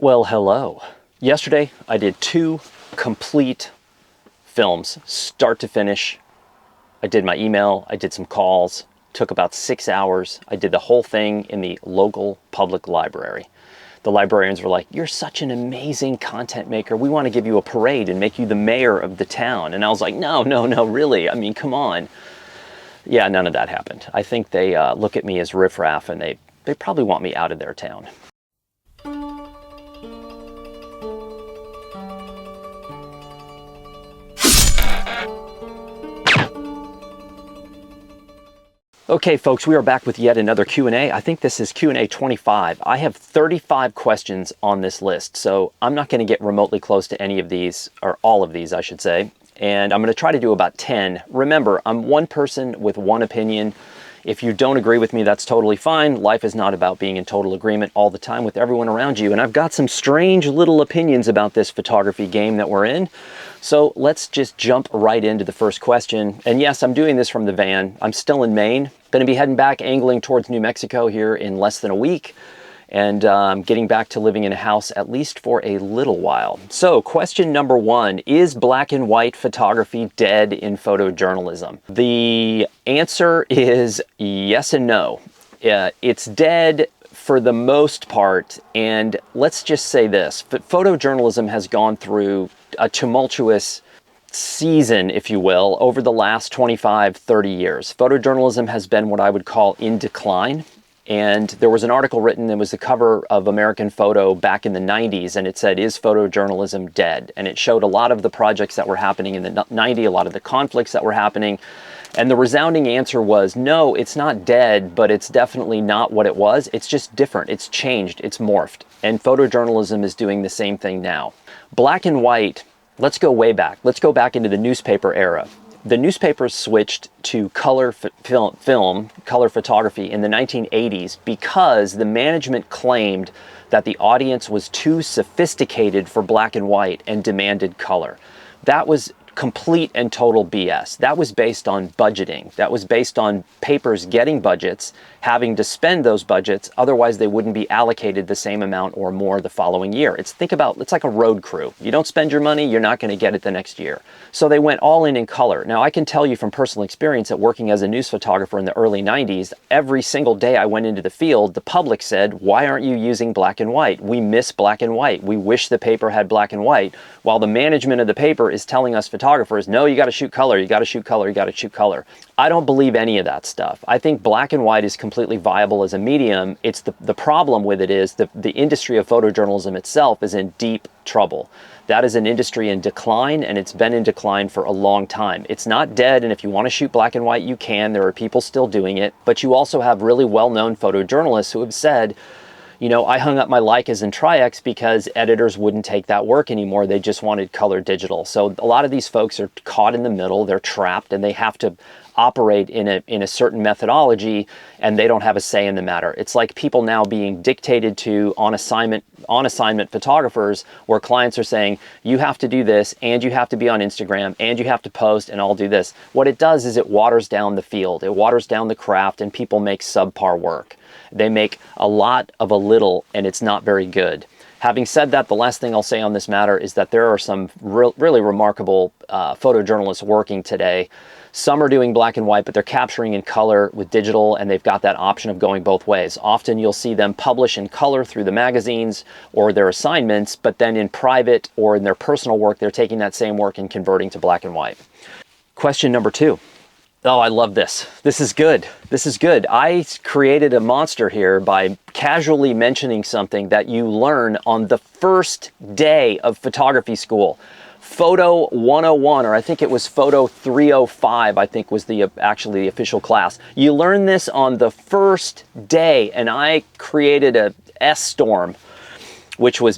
Well, hello. Yesterday, I did 2 complete films, start to finish. I did my email, I did some calls, took about 6 hours. I did the whole thing in the local public library. The librarians were like, "You're such an amazing content maker. We want to give you a parade and make you the mayor of the town." And I was like, no, really. I mean, come on. Yeah, none of that happened. I think they look at me as riffraff, and they probably want me out of their town. Okay, folks, we are back with yet another Q&A. I think this is Q&A 25. I have 35 questions on this list, so I'm not going to get remotely close to any of these, or all of these, I should say. And I'm going to try to do about 10. Remember, I'm one person with one opinion. If you don't agree with me, that's totally fine. Life is not about being in total agreement all the time with everyone around you. And I've got some strange little opinions about this photography game that we're in. So let's just jump right into the first question. And yes, I'm doing this from the van. I'm still in Maine. Going to be heading back angling towards New Mexico here in less than a week. And getting back to living in a house at least for a little while. So question number 1, is black and white photography dead in photojournalism? The answer is yes and no. It's dead for the most part, and let's just say this, photojournalism has gone through a tumultuous season, if you will, over the last 25, 30 years. Photojournalism has been what I would call in decline. And there was an article written, it was the cover of American Photo back in the 90s, and it said, "Is photojournalism dead?" And it showed a lot of the projects that were happening in the 90s, a lot of the conflicts that were happening. And the resounding answer was, no, it's not dead, but it's definitely not what it was. It's just different. It's changed. It's morphed. And photojournalism is doing the same thing now. Black and white, let's go way back. Let's go back into the newspaper era. The newspapers switched to color film, color photography in the 1980s because the management claimed that the audience was too sophisticated for black and white and demanded color. That was complete and total BS. That was based on budgeting. That was based on papers getting budgets, having to spend those budgets, otherwise they wouldn't be allocated the same amount or more the following year. It's like a road crew. You don't spend your money, you're not going to get it the next year. So they went all in color. Now I can tell you from personal experience that working as a news photographer in the early 90s, every single day I went into the field, the public said, "Why aren't you using black and white? We miss black and white. We wish the paper had black and white." While the management of the paper is telling us photographers, "No, you got to shoot color, you got to shoot color, you got to shoot color." I don't believe any of that stuff. I think black and white is completely viable as a medium. It's the problem with it is the industry of photojournalism itself is in deep trouble. That is an industry in decline, and it's been in decline for a long time. It's not dead, and if you want to shoot black and white, you can. There are people still doing it, but you also have really well-known photojournalists who have said, you know, I hung up my Leicas and Tri-X because editors wouldn't take that work anymore. They just wanted color digital. So a lot of these folks are caught in the middle. They're trapped, and they have to operate in a certain methodology, and they don't have a say in the matter. It's like people now being dictated to on assignment photographers, where clients are saying, you have to do this, and you have to be on Instagram, and you have to post, and I'll do this. What it does is it waters down the field. It waters down the craft, and people make subpar work. They make a lot of a little, and it's not very good. Having said that, the last thing I'll say on this matter is that there are some really remarkable photojournalists working today. Some are doing black and white, but they're capturing in color with digital, and they've got that option of going both ways. Often you'll see them publish in color through the magazines or their assignments, but then in private or in their personal work, they're taking that same work and converting to black and white. Question number 2. Oh, I love this. This is good. This is good. I created a monster here by casually mentioning something that you learn on the first day of photography school. Photo 101, or I think it was Photo 305, I think was actually the official class. You learn this on the first day, and I created a S-storm, which was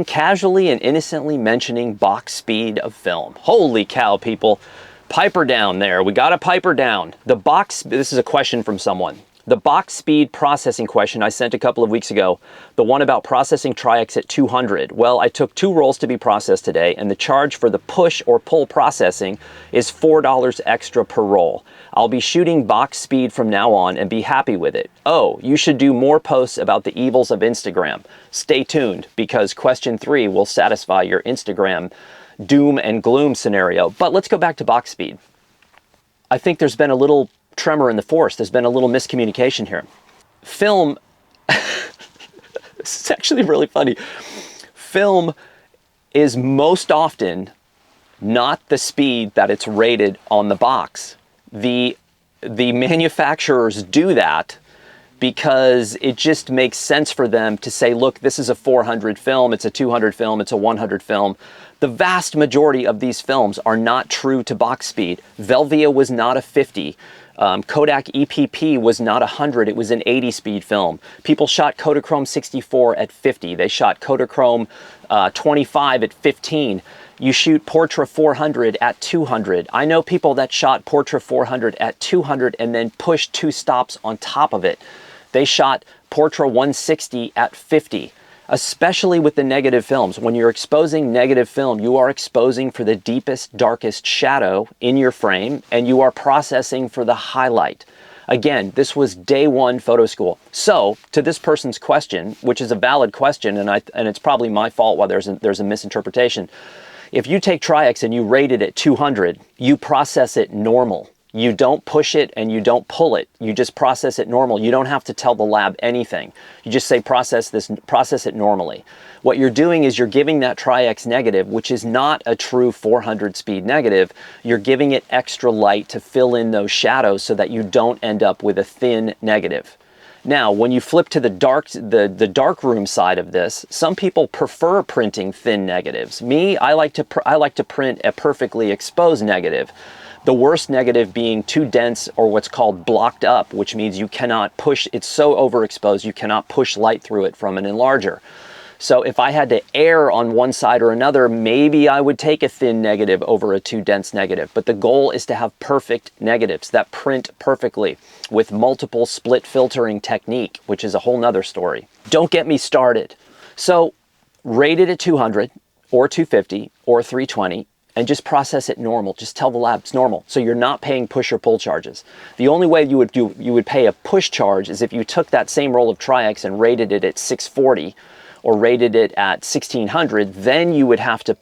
casually and innocently mentioning box speed of film. Holy cow, people. Piper down there. We got to piper down. This is a question from someone. The box speed processing question I sent a couple of weeks ago, the one about processing Tri-X at 200. Well, I took 2 rolls to be processed today, and the charge for the push or pull processing is $4 extra per roll. I'll be shooting box speed from now on and be happy with it. Oh, you should do more posts about the evils of Instagram. Stay tuned, because question 3 will satisfy your Instagram doom and gloom scenario. But let's go back to box speed. I think there's been a little tremor in the force. There's been a little miscommunication here. Film, it's actually really funny. Film is most often not the speed that it's rated on the box. The manufacturers do that because it just makes sense for them to say, look, this is a 400 film, it's a 200 film, it's a 100 film. The vast majority of these films are not true to box speed. Velvia was not a 50. Kodak EPP was not 100, it was an 80 speed film. People shot Kodachrome 64 at 50. They shot Kodachrome 25 at 15. You shoot Portra 400 at 200. I know people that shot Portra 400 at 200 and then pushed 2 stops on top of it. They shot Portra 160 at 50. Especially with the negative films. When you're exposing negative film, you are exposing for the deepest, darkest shadow in your frame, and you are processing for the highlight. Again, this was day 1 photo school. So, to this person's question, which is a valid question, and it's probably my fault why there's a misinterpretation. If you take Tri-X and you rate it at 200, you process it normal. You don't push it and you don't pull it. You just process it normal. You don't have to tell the lab anything. You just say process it normally. What you're doing is you're giving that Tri-X negative, which is not a true 400 speed negative. You're giving it extra light to fill in those shadows so that you don't end up with a thin negative. Now, when you flip to the darkroom side of this, some people prefer printing thin negatives. Me, I like to print a perfectly exposed negative. The worst negative being too dense, or what's called blocked up, which means you cannot push, it's so overexposed you cannot push light through it from an enlarger. So if I had to err on one side or another, maybe I would take a thin negative over a too dense negative. But the goal is to have perfect negatives that print perfectly with multiple split filtering technique, which is a whole nother story. Don't get me started. So rate it at 200 or 250 or 320. And just process it normal. Just tell the lab it's normal. So you're not paying push or pull charges. The only way you would pay a push charge is if you took that same roll of Tri-X and rated it at 640 or rated it at 1600, then you would have to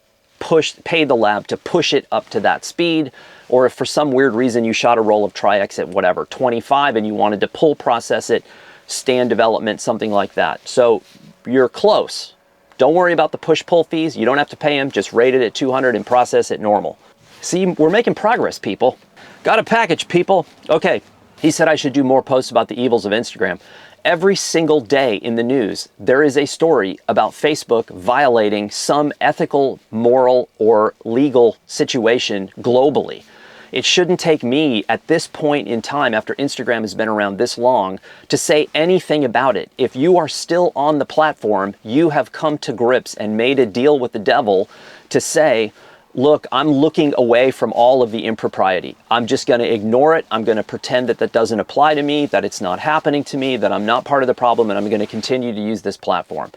pay the lab to push it up to that speed. Or if for some weird reason you shot a roll of Tri-X at whatever, 25, and you wanted to pull process it, stand development, something like that. So you're close. Don't worry about the push-pull fees. You don't have to pay them. Just rate it at 200 and process it normal. See, we're making progress, people. Got a package, people. Okay, he said I should do more posts about the evils of Instagram. Every single day in the news, there is a story about Facebook violating some ethical, moral, or legal situation globally. It shouldn't take me at this point in time, after Instagram has been around this long, to say anything about it. If you are still on the platform, you have come to grips and made a deal with the devil to say, look, I'm looking away from all of the impropriety. I'm just going to ignore it. I'm going to pretend that that doesn't apply to me, that it's not happening to me, that I'm not part of the problem, and I'm going to continue to use this platform.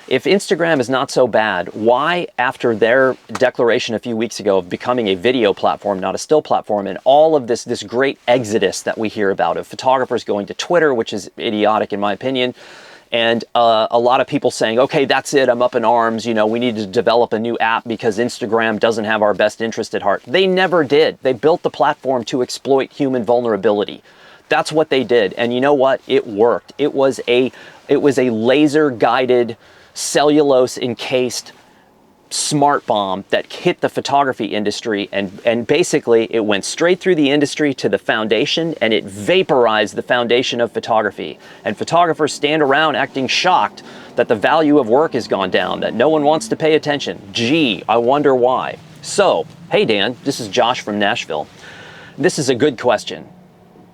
If Instagram is not so bad, why, after their declaration a few weeks ago of becoming a video platform, not a still platform, and all of this great exodus that we hear about of photographers going to Twitter, which is idiotic in my opinion, and a lot of people saying, okay, that's it, I'm up in arms, you know, we need to develop a new app because Instagram doesn't have our best interest at heart. They never did. They built the platform to exploit human vulnerability. That's what they did. And you know what? It worked. It was a laser-guided, cellulose-encased smart bomb that hit the photography industry, and basically it went straight through the industry to the foundation, and it vaporized the foundation of photography. And photographers stand around acting shocked that the value of work has gone down, that no one wants to pay attention. Gee, I wonder why. So, hey Dan, this is Josh from Nashville. This is a good question.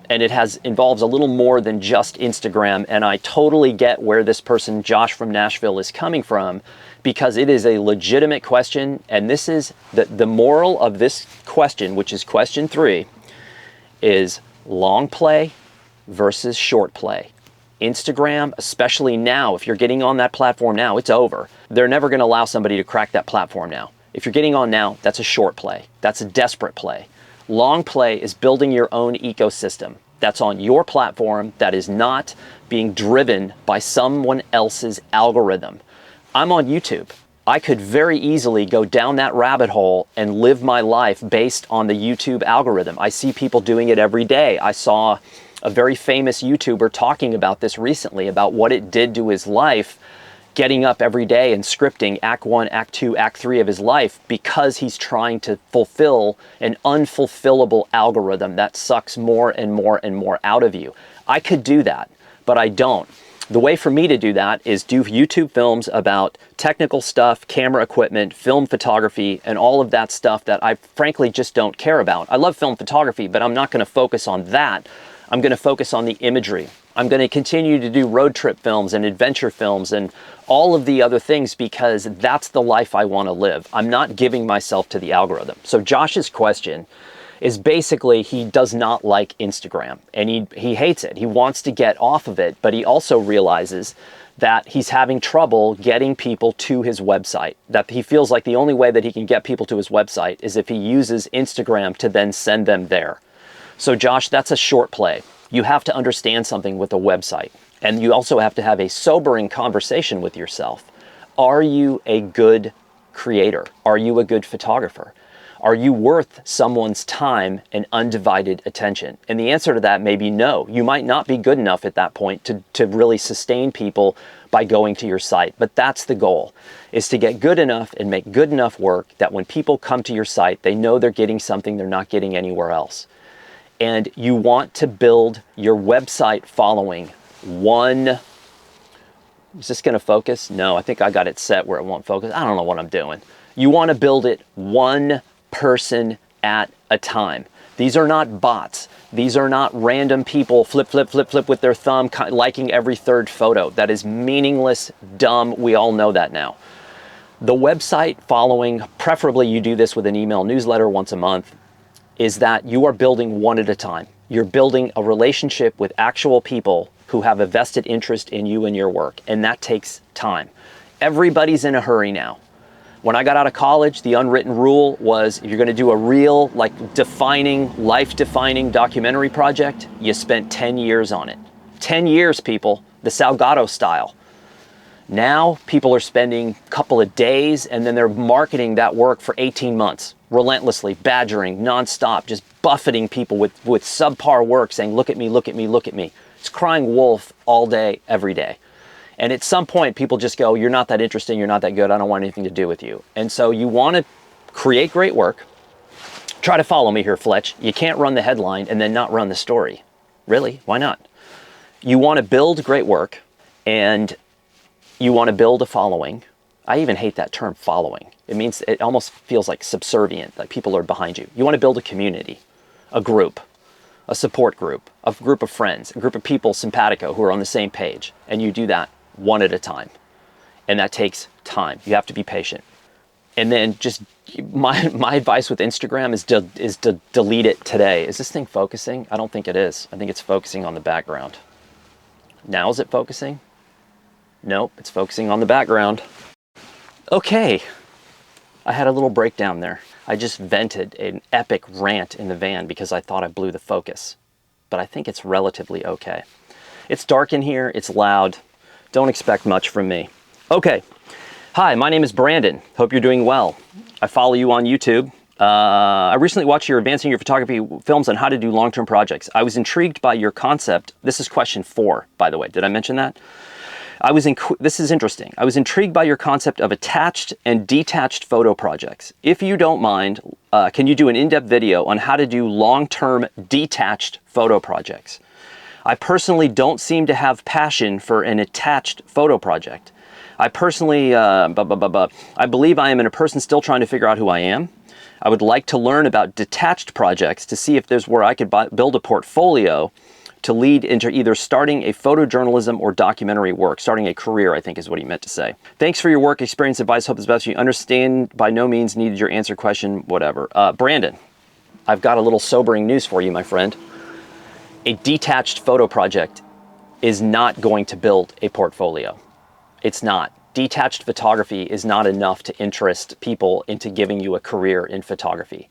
And it involves a little more than just Instagram, and I totally get where this person, Josh from Nashville, is coming from, because it is a legitimate question, and this is the moral of this question, which is question 3, is long play, versus short play. Instagram, especially now, if you're getting on that platform now, it's over. They're never going to allow somebody to crack that platform now. If you're getting on now, that's a short play. That's a desperate play. Long play is building your own ecosystem. That's on your platform, that is not being driven by someone else's algorithm. I'm on YouTube. I could very easily go down that rabbit hole and live my life based on the YouTube algorithm. I see people doing it every day. I saw a very famous YouTuber talking about this recently, about what it did to his life, getting up every day and scripting Act 1, Act 2, Act 3 of his life because he's trying to fulfill an unfulfillable algorithm that sucks more and more and more out of you. I could do that, but I don't. The way for me to do that is do YouTube films about technical stuff, camera equipment, film photography, and all of that stuff that I frankly just don't care about. I love film photography, but I'm not going to focus on that. I'm going to focus on the imagery. I'm going to continue to do road trip films and adventure films and all of the other things because that's the life I want to live. I'm not giving myself to the algorithm. So Josh's question is basically he does not like Instagram and he hates it. He wants to get off of it, but he also realizes that he's having trouble getting people to his website, that he feels like the only way that he can get people to his website is if he uses Instagram to then send them there. So Josh, that's a short play. You have to understand something with a website, and you also have to have a sobering conversation with yourself. Are you a good creator? Are you a good photographer? Are you worth someone's time and undivided attention? And the answer to that may be no. You might not be good enough at that point to really sustain people by going to your site. But that's the goal, is to get good enough and make good enough work that when people come to your site, they know they're getting something they're not getting anywhere else. And you want to build your website following one. Is this going to focus? No, I think I got it set where it won't focus. I don't know what I'm doing. You want to build it one person at a time. These are not bots. These are not random people flip, flip, flip, flip with their thumb, liking every third photo. That is meaningless, dumb. We all know that now. The website following, preferably you do this with an email newsletter once a month, is that you are building one at a time. You're building a relationship with actual people who have a vested interest in you and your work, and that takes time. Everybody's in a hurry now. When I got out of college, the unwritten rule was if you're going to do a real, life-defining documentary project, you spent 10 years on it. 10 years, people, the Salgado style. Now, people are spending a couple of days, and then they're marketing that work for 18 months, relentlessly, badgering, nonstop, just buffeting people with subpar work, saying, look at me, look at me, look at me. It's crying wolf all day, every day. And at some point, people just go, you're not that interesting, you're not that good, I don't want anything to do with you. And so you want to create great work. Try to follow me here, Fletch. You can't run the headline and then not run the story. Really? Why not? You want to build great work, and you want to build a following. I even hate that term, following. It means, it almost feels like subservient, like people are behind you. You want to build a community, a group, a support group, a group of friends, a group of people simpatico who are on the same page. And you do that one at a time. And that takes time. You have to be patient. And then just my advice with Instagram is to delete it today. Is this thing focusing? I don't think it is. I think it's focusing on the background. Now is it focusing? Nope, it's focusing on the background. Okay, I had a little breakdown there. I just vented an epic rant in the van because I thought I blew the focus. But I think it's relatively okay. It's dark in here, it's loud. Don't expect much from me. Okay, hi, my name is Brandon. Hope you're doing well. I follow you on YouTube. I recently watched your Advancing Your Photography films on how to do long-term projects. I was intrigued by your concept. This is question 4, by the way. Did I mention that? This is interesting. I was intrigued by your concept of attached and detached photo projects. If you don't mind, can you do an in-depth video on how to do long-term detached photo projects? I personally don't seem to have passion for an attached photo project. I personally, I believe I am a person still trying to figure out who I am. I would like to learn about detached projects to see if there's where I could build a portfolio to lead into either starting a photojournalism or documentary work. Starting a career, I think is what he meant to say. Thanks for your work, experience, advice, hope is best for you. Understand, by no means needed your answer question, whatever. Brandon, I've got a little sobering news for you, my friend. A detached photo project is not going to build a portfolio. It's not. Detached photography is not enough to interest people into giving you a career in photography.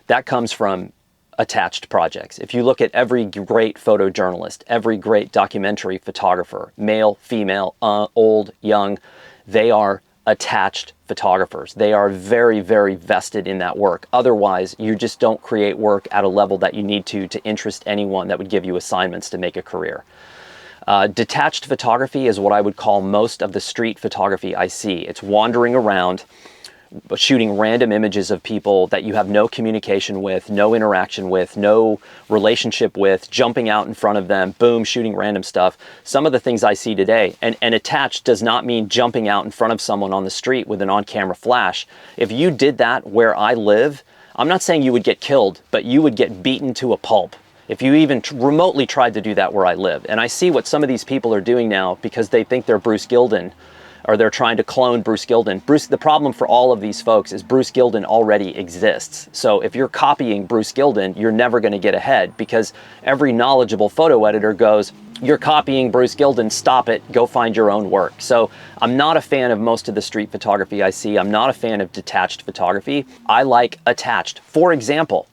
That comes from attached projects. If you look at every great photojournalist, every great documentary photographer, male, female, old, young, they are attached photographers. They are very, very vested in that work. Otherwise, you just don't create work at a level that you need to interest anyone that would give you assignments to make a career. Detached photography is what I would call most of the street photography I see. It's wandering around, shooting random images of people that you have no communication with, no interaction with, no relationship with, jumping out in front of them, boom, shooting random stuff. Some of the things I see today, and attached does not mean jumping out in front of someone on the street with an on-camera flash. If you did that where I live, I'm not saying you would get killed, but you would get beaten to a pulp if you even remotely tried to do that where I live. And I see what some of these people are doing now because they think they're Bruce Gilden, or they're trying to clone Bruce Gilden. The problem for all of these folks is Bruce Gilden already exists. So if you're copying Bruce Gilden, you're never going to get ahead, because every knowledgeable photo editor goes, you're copying Bruce Gilden, stop it, go find your own work. So I'm not a fan of most of the street photography I see. I'm not a fan of detached photography. I like attached. For example,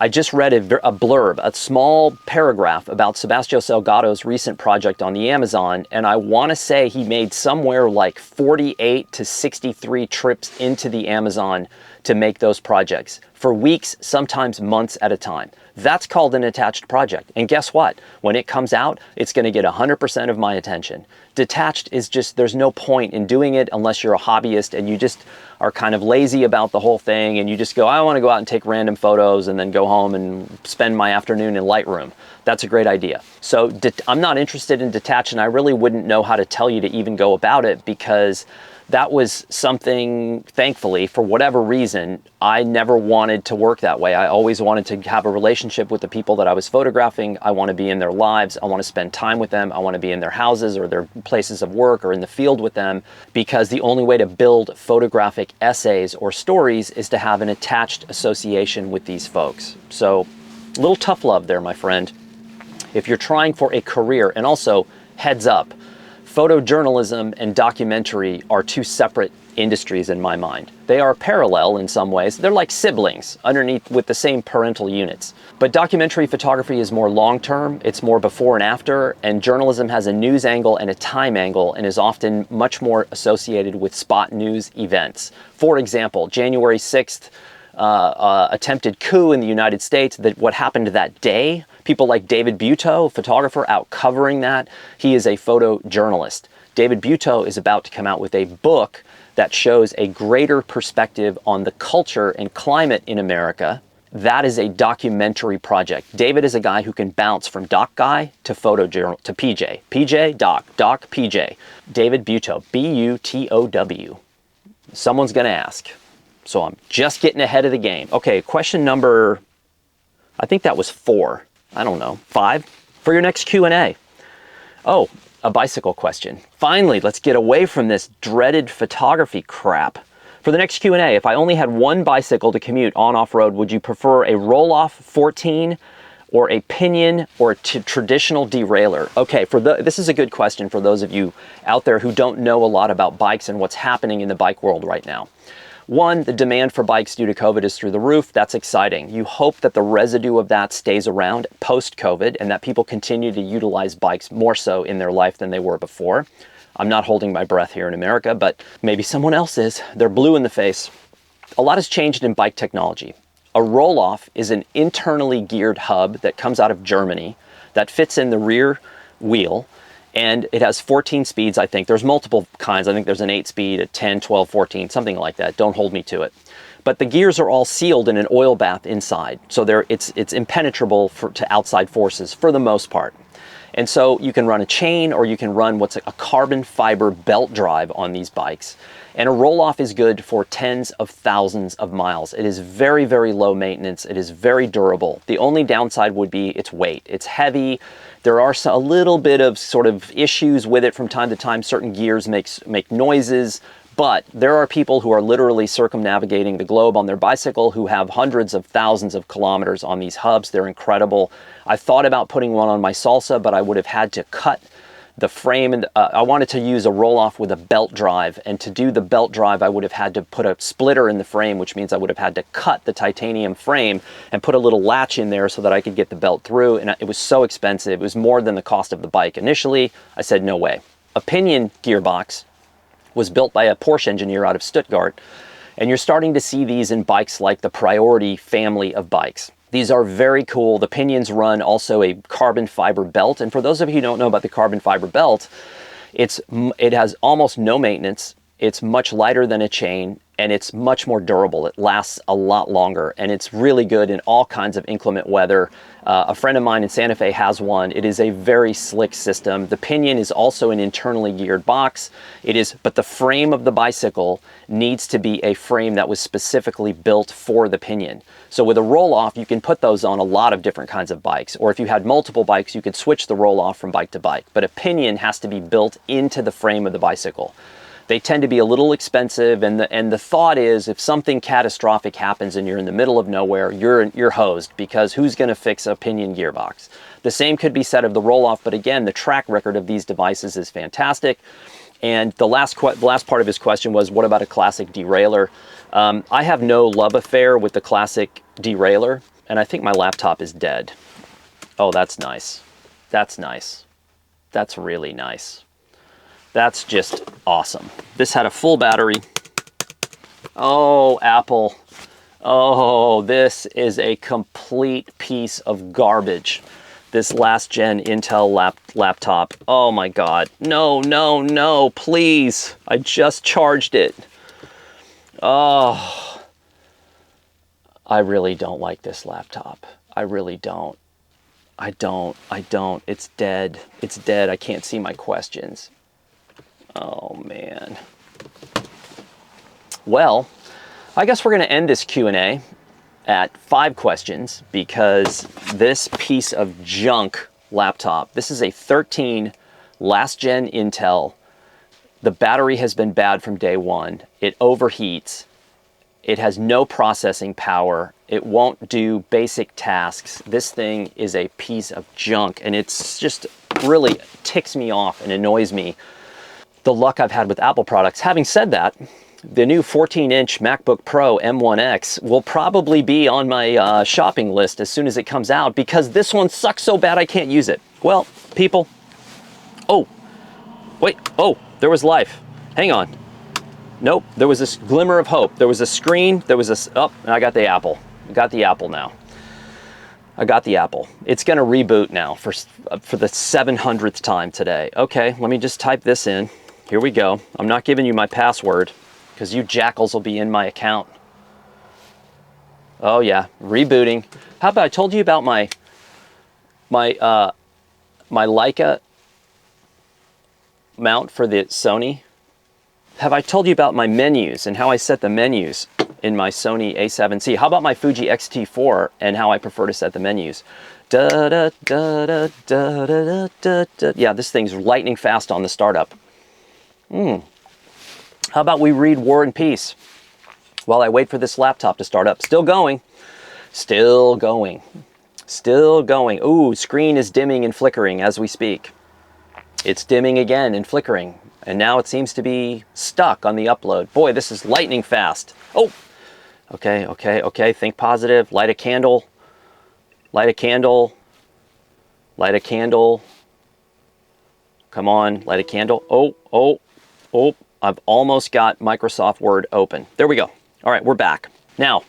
I just read a blurb, a small paragraph about Sebastião Salgado's recent project on the Amazon, and I want to say he made somewhere like 48 to 63 trips into the Amazon to make those projects for weeks, sometimes months at a time. That's called an attached project. And guess what? When it comes out, it's going to get 100% of my attention. Detached is just, there's no point in doing it unless you're a hobbyist and you just are kind of lazy about the whole thing and you just go, I want to go out and take random photos and then go home and spend my afternoon in Lightroom. That's a great idea. So I'm not interested in detached, and I really wouldn't know how to tell you to even go about it, because that was something, thankfully, for whatever reason, I never wanted to work that way. I always wanted to have a relationship with the people that I was photographing. I want to be in their lives. I want to spend time with them. I want to be in their houses or their places of work or in the field with them, because the only way to build photographic essays or stories is to have an attached association with these folks. So a little tough love there, my friend. If you're trying for a career, and also heads up, photojournalism and documentary are two separate industries in my mind. They are parallel in some ways. They're like siblings underneath with the same parental units. But documentary photography is more long-term, it's more before and after, and journalism has a news angle and a time angle and is often much more associated with spot news events. For example, January 6th, attempted coup in the United States, that what happened that day, people like David Butow, photographer, out covering that. He is a photojournalist. David Butow is about to come out with a book that shows a greater perspective on the culture and climate in America. That is a documentary project. David is a guy who can bounce from doc guy to photojournal to PJ. PJ, doc, doc, PJ. David Butow, B-U-T-O-W. Someone's going to ask. So I'm just getting ahead of the game. Okay, question number, I think that was 4. I don't know, 5 for your next Q&A. Oh, a bicycle question. Finally, let's get away from this dreaded photography crap. For the next Q&A, if I only had one bicycle to commute on off-road, would you prefer a roll-off 14 or a pinion or a traditional derailleur? Okay, this is a good question for those of you out there who don't know a lot about bikes and what's happening in the bike world right now. One, the demand for bikes due to COVID is through the roof. That's exciting. You hope that the residue of that stays around post-COVID and that people continue to utilize bikes more so in their life than they were before. I'm not holding my breath here in America, but maybe someone else is. They're blue in the face. A lot has changed in bike technology. A roll-off is an internally geared hub that comes out of Germany that fits in the rear wheel, and it has 14 speeds, I think. There's multiple kinds. I think there's an 8-speed, a 10, 12, 14, something like that. Don't hold me to it. But the gears are all sealed in an oil bath inside, so it's impenetrable to outside forces for the most part. And so you can run a chain, or you can run what's a carbon fiber belt drive on these bikes. And a roll-off is good for tens of thousands of miles. It is very, very low maintenance. It is very durable. The only downside would be its weight. It's heavy. There are a little bit of sort of issues with it from time to time. Certain gears make noises, But there are people who are literally circumnavigating the globe on their bicycle who have hundreds of thousands of kilometers on these hubs. They're incredible. I thought about putting one on my Salsa, but I would have had to cut the frame, and I wanted to use a roll-off with a belt drive, and to do the belt drive I would have had to put a splitter in the frame, which means I would have had to cut the titanium frame and put a little latch in there so that I could get the belt through, and it was so expensive. It was more than the cost of the bike. Initially, I said no way. A pinion gearbox was built by a Porsche engineer out of Stuttgart, and you're starting to see these in bikes like the Priority family of bikes. These are very cool. The pinions run also a carbon fiber belt. And for those of you who don't know about the carbon fiber belt, it has almost no maintenance. It's much lighter than a chain, and it's much more durable. It lasts a lot longer, and it's really good in all kinds of inclement weather. A friend of mine in Santa Fe has one. It is a very slick system. The pinion is also an internally geared box. But the frame of the bicycle needs to be a frame that was specifically built for the pinion. So with a roll-off, you can put those on a lot of different kinds of bikes. Or if you had multiple bikes, you could switch the roll-off from bike to bike. But a pinion has to be built into the frame of the bicycle. They tend to be a little expensive, and the thought is if something catastrophic happens and you're in the middle of nowhere, you're hosed, because who's going to fix a pinion gearbox? The same could be said of the roll-off, but again, the track record of these devices is fantastic. And the last part of his question was, what about a classic derailleur? I have no love affair with the classic derailleur, and I think my laptop is dead. Oh, that's nice. That's nice. That's really nice. That's just awesome. This had a full battery. Oh, Apple. Oh, this is a complete piece of garbage. This last gen Intel laptop. Oh my God. No, no, no, please. I just charged it. Oh, I really don't like this laptop. I really don't. I don't. It's dead. It's dead. I can't see my questions. Oh, man. Well, I guess we're going to end this Q&A at 5 questions, because this piece of junk laptop, this is a 13 last-gen Intel. The battery has been bad from day one. It overheats. It has no processing power. It won't do basic tasks. This thing is a piece of junk, and it's just really ticks me off and annoys me, the luck I've had with Apple products. Having said that, the new 14-inch MacBook Pro M1X will probably be on my shopping list as soon as it comes out, because this one sucks so bad I can't use it. Well, people, oh, wait, oh, there was life. Hang on. Nope, there was this glimmer of hope. There was a screen, there was a, oh, and I got the Apple. I got the Apple now. I got the Apple. It's gonna reboot now for the 700th time today. Okay, let me just type this in. Here we go. I'm not giving you my password, because you jackals will be in my account. Oh yeah, rebooting. How about I told you about my Leica mount for the Sony? Have I told you about my menus and how I set the menus in my Sony A7C? How about my Fuji X-T4 and how I prefer to set the menus? Da, da, da, da, da, da, da, da. Yeah, this thing's lightning fast on the startup. How about we read War and Peace while I wait for this laptop to start up? Still going. Still going. Still going. Ooh, screen is dimming and flickering as we speak. It's dimming again and flickering. And now it seems to be stuck on the upload. Boy, this is lightning fast. Oh, okay, okay, okay. Think positive. Light a candle. Light a candle. Light a candle. Come on, light a candle. Oh, oh, oh. I've almost got Microsoft Word open. There we go. All right, we're back. Now,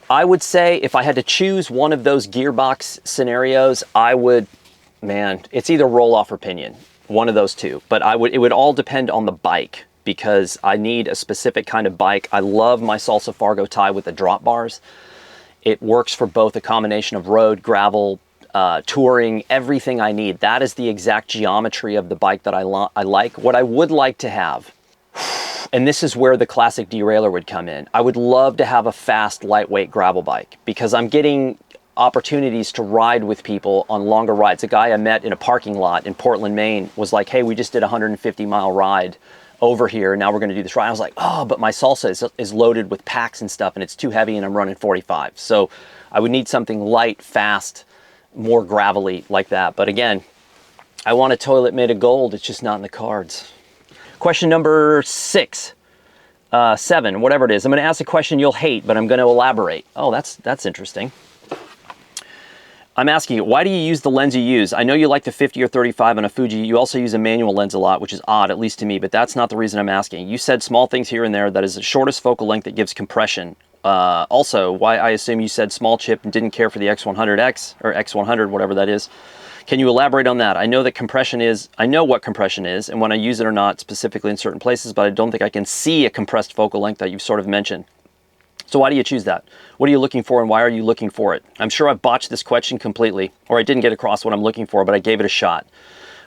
I would say if I had to choose one of those gearbox scenarios, I would, man, it's either roll-off or pinion. One of those two. But it would all depend on the bike, because I need a specific kind of bike. I love my Salsa Fargo tie with the drop bars. It works for both a combination of road, gravel, touring, everything I need. That is the exact geometry of the bike that I like. What I would like to have, and this is where the classic derailleur would come in, I would love to have a fast, lightweight gravel bike, because I'm getting opportunities to ride with people on longer rides. A guy I met in a parking lot in Portland, Maine was like, hey, we just did a 150-mile ride over here. Now we're going to do this right. I was like, oh, but my salsa is loaded with packs and stuff, and it's too heavy, and I'm running 45. So I would need something light, fast, more gravelly like that. But again, I want a toilet made of gold. It's just not in the cards. Question number 6, 7, whatever it is. I'm going to ask a question you'll hate, but I'm going to elaborate. Oh, that's interesting. I'm asking you, why do you use the lens you use? I know you like the 50 or 35 on a Fuji. You also use a manual lens a lot, which is odd, at least to me, but that's not the reason I'm asking. You said small things here and there. That is the shortest focal length that gives compression. Also, why I assume you said small chip and didn't care for the X100X or X100, whatever that is. Can you elaborate on that? I know that compression is, I know what compression is and when I use it or not specifically in certain places, but I don't think I can see a compressed focal length that you've sort of mentioned. So why do you choose that? What are you looking for and why are you looking for it? I'm sure I've botched this question completely, or I didn't get across what I'm looking for, but I gave it a shot.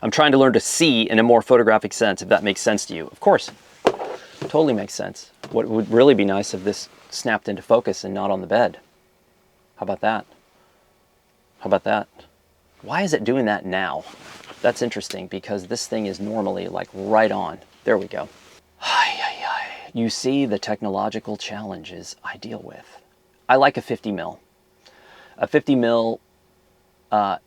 I'm trying to learn to see in a more photographic sense, if that makes sense to you. Of course, totally makes sense. What would really be nice if this snapped into focus and not on the bed? How about that? How about that? Why is it doing that now? That's interesting because this thing is normally like right on. There we go. You see the technological challenges I deal with. I like a 50 mil. A 50 mil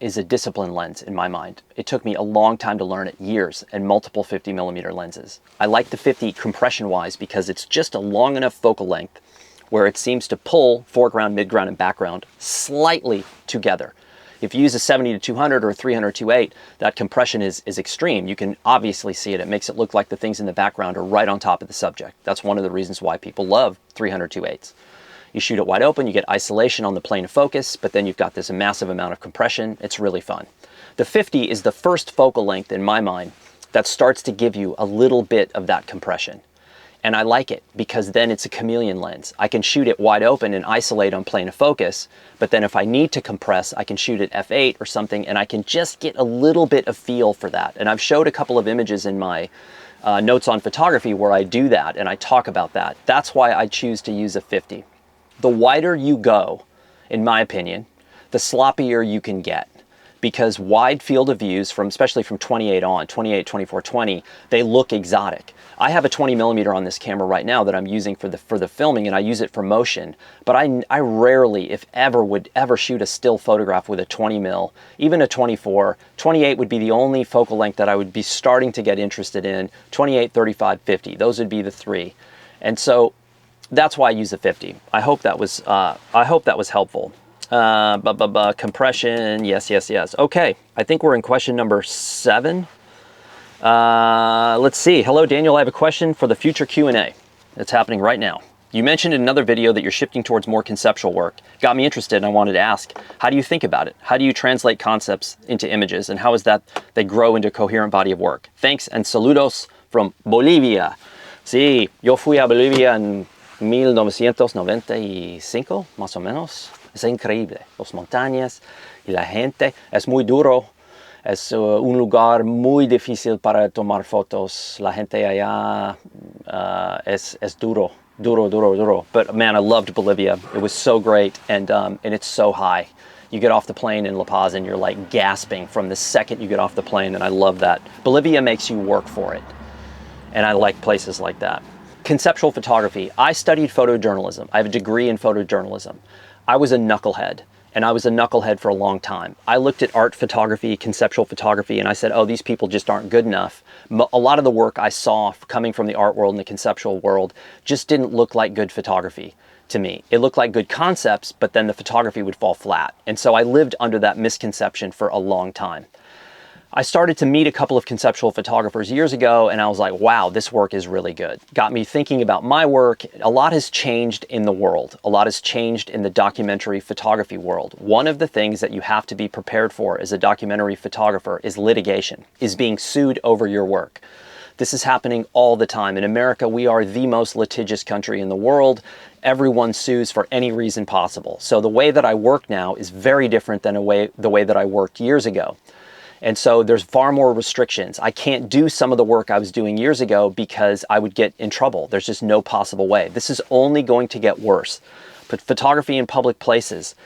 is a discipline lens in my mind. It took me a long time to learn it, years, and multiple 50 millimeter lenses. I like the 50 compression wise because it's just a long enough focal length where it seems to pull foreground, midground, and background slightly together. If you use a 70 to 200 or a 300 2.8, that compression is extreme. You can obviously see it. It makes it look like the things in the background are right on top of the subject. That's one of the reasons why people love 300 2.8s. You shoot it wide open, you get isolation on the plane of focus, but then you've got this massive amount of compression. It's really fun. The 50 is the first focal length in my mind that starts to give you a little bit of that compression. And I like it because then it's a chameleon lens. I can shoot it wide open and isolate on plane of focus, but then if I need to compress, I can shoot it f8 or something and I can just get a little bit of feel for that. And I've showed a couple of images in my notes on photography where I do that and I talk about that. That's why I choose to use a 50. The wider you go, in my opinion, the sloppier you can get. Because wide field of views, especially from 28 on, 28, 24, 20, they look exotic. I have a 20 millimeter on this camera right now that I'm using for the filming and I use it for motion, but I rarely, if ever, would ever shoot a still photograph with a 20 mil, even a 24. 28 would be the only focal length that I would be starting to get interested in. 28, 35, 50, those would be the three. And so that's why I use the 50. I hope that was helpful. Compression, yes. Okay, I think we're in question number 7. Let's see. Hello, Daniel. I have a question for the future Q&A that's happening right now. You mentioned in another video that you're shifting towards more conceptual work. Got me interested and I wanted to ask, how do you think about it? How do you translate concepts into images and how is that they grow into a coherent body of work? Thanks and saludos from Bolivia. Sí, yo fui a Bolivia en 1995, más o menos. Es increíble, las montañas y la gente. Es muy duro, es un lugar muy difícil para tomar fotos. La gente allá es duro. But man, I loved Bolivia. It was so great, and it's so high. You get off the plane in La Paz and you're like gasping from the second you get off the plane, and I love that. Bolivia makes you work for it, and I like places like that. Conceptual photography. I studied photojournalism. I have a degree in photojournalism. I was a knucklehead, and I was a knucklehead for a long time. I looked at art photography, conceptual photography, and I said, oh, these people just aren't good enough. A lot of the work I saw coming from the art world and the conceptual world just didn't look like good photography to me. It looked like good concepts, but then the photography would fall flat. And so I lived under that misconception for a long time. I started to meet a couple of conceptual photographers years ago, and I was like, wow, this work is really good. Got me thinking about my work. A lot has changed in the world. A lot has changed in the documentary photography world. One of the things that you have to be prepared for as a documentary photographer is litigation, is being sued over your work. This is happening all the time. In America, we are the most litigious country in the world. Everyone sues for any reason possible. So the way that I work now is very different than the way that I worked years ago. And so there's far more restrictions. I can't do some of the work I was doing years ago because I would get in trouble. There's just no possible way. This is only going to get worse. But photography in public places,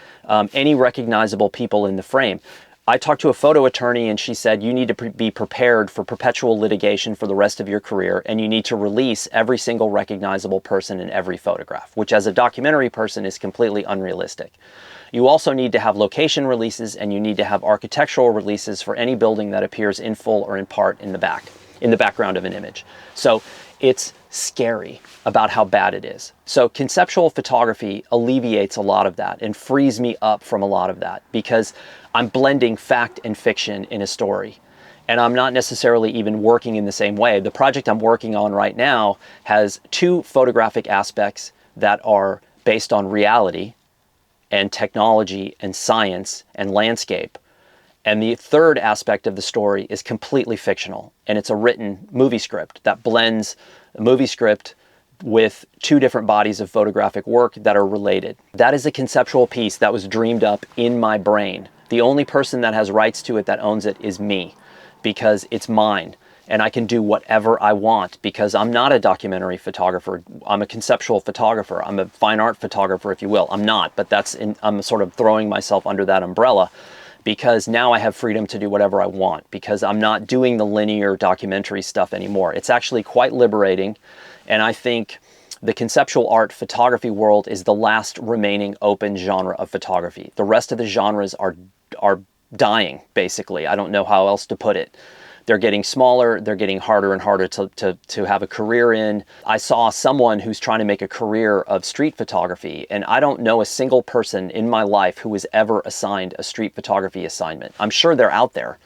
any recognizable people in the frame. I talked to a photo attorney and she said, you need to be prepared for perpetual litigation for the rest of your career, and you need to release every single recognizable person in every photograph, which as a documentary person is completely unrealistic. You also need to have location releases, and you need to have architectural releases for any building that appears in full or in part in the background of an image. So it's scary about how bad it is. So conceptual photography alleviates a lot of that and frees me up from a lot of that, because I'm blending fact and fiction in a story. And I'm not necessarily even working in the same way. The project I'm working on right now has two photographic aspects that are based on reality and technology and science and landscape. And the third aspect of the story is completely fictional, and it's a written movie script that blends a movie script with two different bodies of photographic work that are related. That is a conceptual piece that was dreamed up in my brain. The only person that has rights to it, that owns it, is me, because it's mine. And I can do whatever I want, because I'm not a documentary photographer. I'm a conceptual photographer. I'm a fine art photographer, if you will. I'm not, but I'm sort of throwing myself under that umbrella, because now I have freedom to do whatever I want, because I'm not doing the linear documentary stuff anymore. It's actually quite liberating. And I think the conceptual art photography world is the last remaining open genre of photography. The rest of the genres are dying, basically. I don't know how else to put it. They're getting smaller, they're getting harder and harder to have a career in. I saw someone who's trying to make a career of street photography, and I don't know a single person in my life who was ever assigned a street photography assignment. I'm sure they're out there.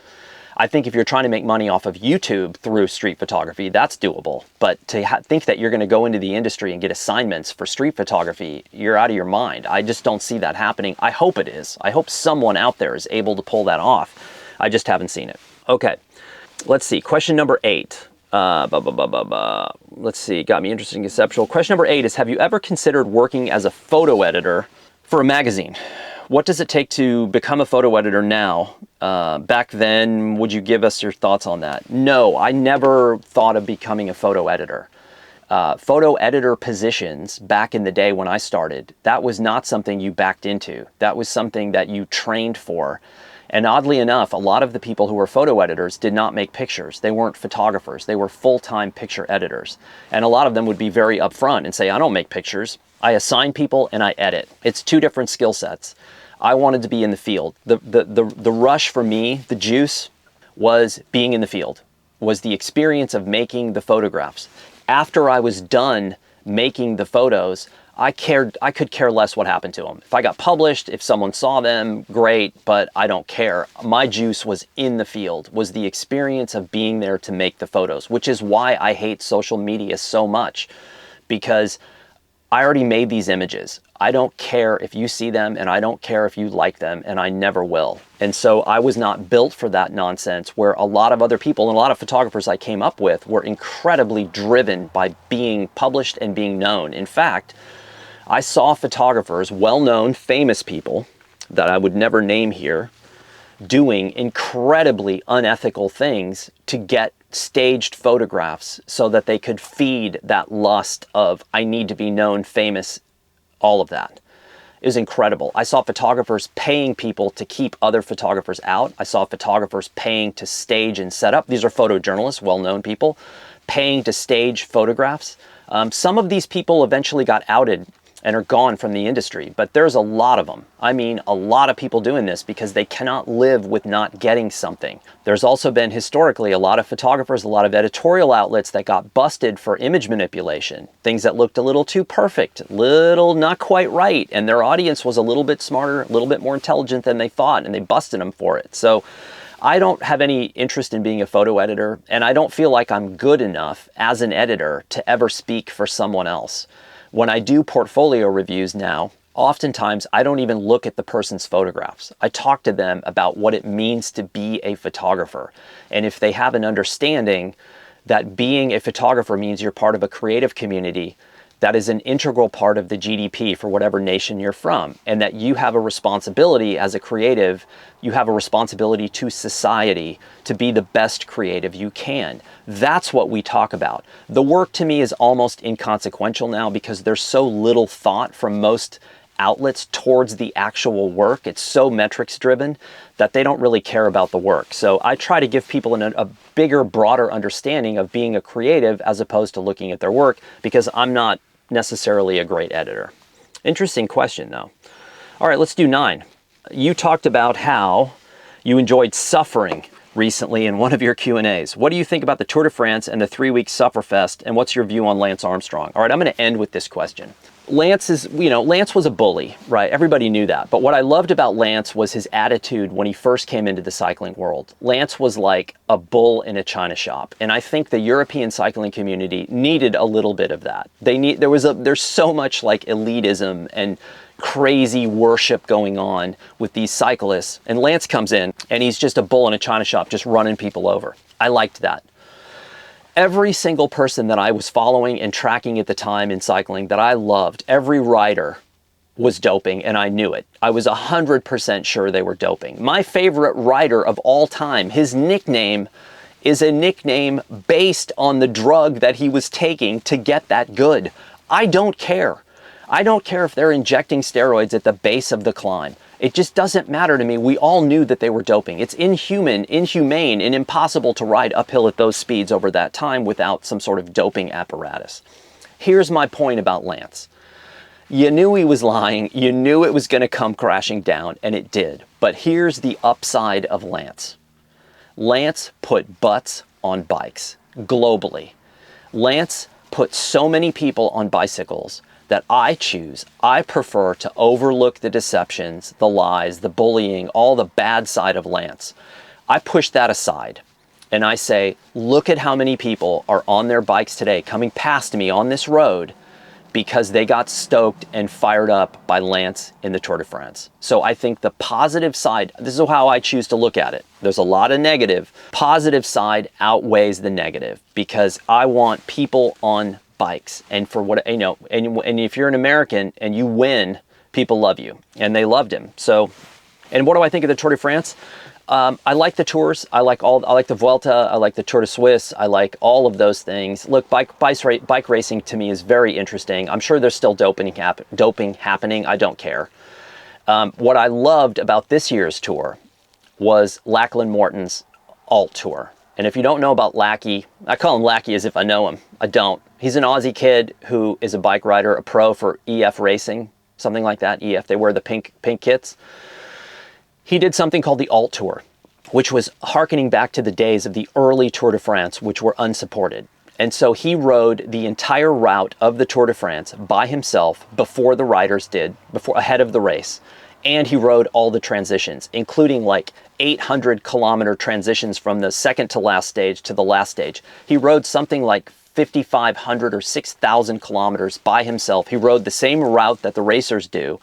I think if you're trying to make money off of YouTube through street photography, that's doable. But to think that you're going to go into the industry and get assignments for street photography, you're out of your mind. I just don't see that happening. I hope it is. I hope someone out there is able to pull that off. I just haven't seen it. Okay. Let's see, question number 8. Let's see, got me interested in conceptual. Question number 8 is, have you ever considered working as a photo editor for a magazine? What does it take to become a photo editor now? Back then, would you give us your thoughts on that? No, I never thought of becoming a photo editor. Photo editor positions back in the day when I started, that was not something you backed into. That was something that you trained for. And oddly enough, a lot of the people who were photo editors did not make pictures. They weren't photographers. They were full-time picture editors. And a lot of them would be very upfront and say, I don't make pictures. I assign people and I edit. It's two different skill sets. I wanted to be in the field. The rush for me, the juice, was being in the field, was the experience of making the photographs. After I was done making the photos, I could care less what happened to them. If I got published, if someone saw them, great, but I don't care. My juice was in the field, was the experience of being there to make the photos, which is why I hate social media so much, because I already made these images. I don't care if you see them, and I don't care if you like them, and I never will. And so I was not built for that nonsense, where a lot of other people and a lot of photographers I came up with were incredibly driven by being published and being known. In fact, I saw photographers, well-known, famous people that I would never name here, doing incredibly unethical things to get staged photographs so that they could feed that lust of, I need to be known, famous, all of that. It was incredible. I saw photographers paying people to keep other photographers out. I saw photographers paying to stage and set up. These are photojournalists, well-known people, paying to stage photographs. Some of these people eventually got outed and are gone from the industry, but there's a lot of them. I mean, a lot of people doing this because they cannot live with not getting something. There's also been historically a lot of photographers, a lot of editorial outlets that got busted for image manipulation, things that looked a little too perfect, little not quite right, and their audience was a little bit smarter, a little bit more intelligent than they thought, and they busted them for it. So I don't have any interest in being a photo editor, and I don't feel like I'm good enough as an editor to ever speak for someone else. When I do portfolio reviews now, oftentimes I don't even look at the person's photographs. I talk to them about what it means to be a photographer. And if they have an understanding that being a photographer means you're part of a creative community that is an integral part of the GDP for whatever nation you're from, and that you have a responsibility as a creative, you have a responsibility to society to be the best creative you can. That's what we talk about. The work to me is almost inconsequential now because there's so little thought from most outlets towards the actual work. It's so metrics driven that they don't really care about the work. So I try to give people a bigger, broader understanding of being a creative as opposed to looking at their work, because I'm not necessarily a great editor. Interesting question though. All right, let's do 9. You talked about how you enjoyed suffering recently in one of your Q&As. What do you think about the Tour de France and the 3-week Sufferfest, and what's your view on Lance Armstrong? All right, I'm going to end with this question. Lance was a bully, right? Everybody knew that. But what I loved about Lance was his attitude when he first came into the cycling world. Lance was like a bull in a china shop. And I think the European cycling community needed a little bit of that. There's so much like elitism and crazy worship going on with these cyclists. And Lance comes in and he's just a bull in a china shop, just running people over. I liked that. Every single person that I was following and tracking at the time in cycling that I loved, every rider was doping, and I knew it. I was 100% sure they were doping. My favorite rider of all time, his nickname is a nickname based on the drug that he was taking to get that good. I don't care. I don't care if they're injecting steroids at the base of the climb. It just doesn't matter to me. We all knew that they were doping. It's inhumane, and impossible to ride uphill at those speeds over that time without some sort of doping apparatus. Here's my point about Lance. You knew he was lying. You knew it was going to come crashing down, and it did. But here's the upside of Lance. Lance put butts on bikes globally. Lance put so many people on bicycles that I prefer to overlook the deceptions, the lies, the bullying, all the bad side of Lance. I push that aside and I say, look at how many people are on their bikes today coming past me on this road because they got stoked and fired up by Lance in the Tour de France. So I think the positive side, this is how I choose to look at it. There's a lot of negative. Positive side outweighs the negative because I want people on bikes, and for what and if you're an American and you win, people love you, and they loved him. So, and what do I think of the Tour de France? I like the tours. I like the Vuelta. I like the Tour de Suisse. I like all of those things. Look, bike racing to me is very interesting. I'm sure there's still doping happening. I don't care. What I loved about this year's tour was Lachlan Morton's Alt Tour. And if you don't know about Lackey, I call him Lackey as if I know him. I don't. He's an Aussie kid who is a bike rider, a pro for EF Racing, something like that. EF, they wear the pink kits. He did something called the Alt Tour, which was hearkening back to the days of the early Tour de France, which were unsupported. And so he rode the entire route of the Tour de France by himself before the riders did, ahead of the race. And he rode all the transitions, including like 800-kilometer transitions from the second to last stage to the last stage. He rode something like 5,500 or 6,000 kilometers by himself. He rode the same route that the racers do,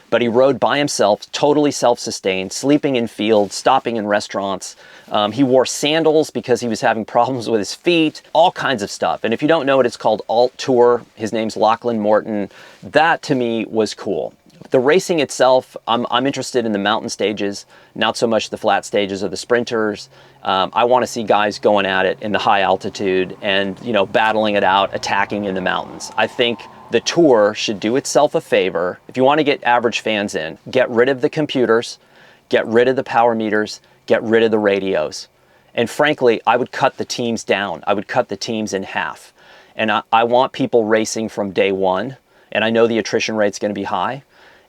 but he rode by himself, totally self-sustained, sleeping in fields, stopping in restaurants. He wore sandals because he was having problems with his feet, all kinds of stuff. And if you don't know it, it's called Alt Tour. His name's Lachlan Morton. That to me was cool. The racing itself, I'm interested in the mountain stages, not so much the flat stages or the sprinters. I want to see guys going at it in the high altitude and, battling it out, attacking in the mountains. I think the tour should do itself a favor. If you want to get average fans in, get rid of the computers, get rid of the power meters, get rid of the radios. And frankly, I would cut the teams down. I would cut the teams in half. And I want people racing from day one. And I know the attrition rate's going to be high.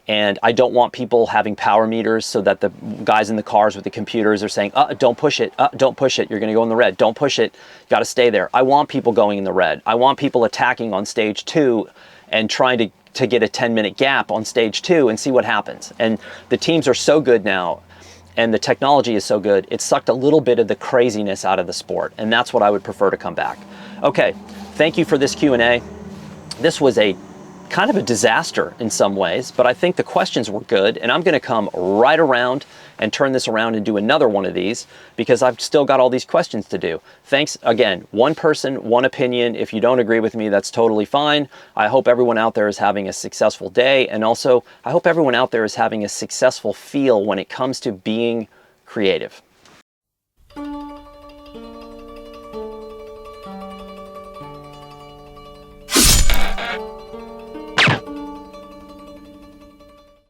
And I don't want people having power meters so that the guys in the cars with the computers are saying, don't push it, don't push it, you're going to go in the red, don't push it, got to stay there. I want people going in the red. I want people attacking on stage 2 and trying to get a 10-minute gap on stage 2 and see what happens. And the teams are so good now, and the technology is so good, it sucked a little bit of the craziness out of the sport, and that's what I would prefer to come back. Okay, thank you for this Q&A. This was a kind of a disaster in some ways, but I think the questions were good, and I'm going to come right around and turn this around and do another one of these because I've still got all these questions to do. Thanks again. One person, one opinion. If you don't agree with me, that's totally fine. I hope everyone out there is having a successful day, and also I hope everyone out there is having a successful feel when it comes to being creative.